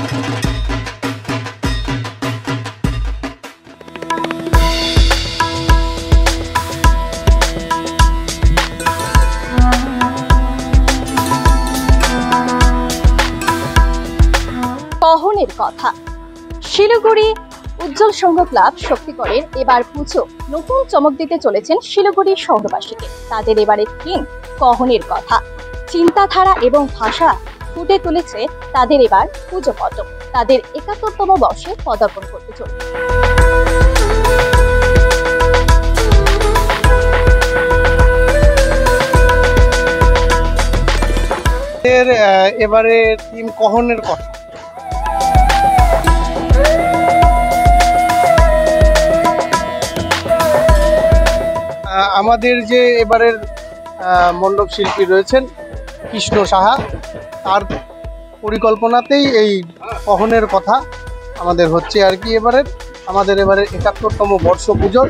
কহনের কথা। শিলিগুড়ি উজ্জ্বল সংঘ ক্লাব শক্তিগড়ের এবার পুজো নতুন চমক দিতে চলেছেন শিলিগুড়ি শহরবাসীকে। তাদের এবারের থিম কহনের কথা। চিন্তাধারা এবং ভাষা ফুটে তুলেছে তাদের এবার পুজো পদক। তাদের ৭১তম বর্ষে পদার্পণ করতে চলেছে। এবারে থিম কহনের কথা। আমাদের যে এবারের মণ্ডপ শিল্পী রয়েছেন কৃষ্ণ সাহা, তার পরিকল্পনাতেই এই কহনের কথা আমাদের হচ্ছে আর কি। আমাদের এবারে ৭১তম বর্ষ পুজোর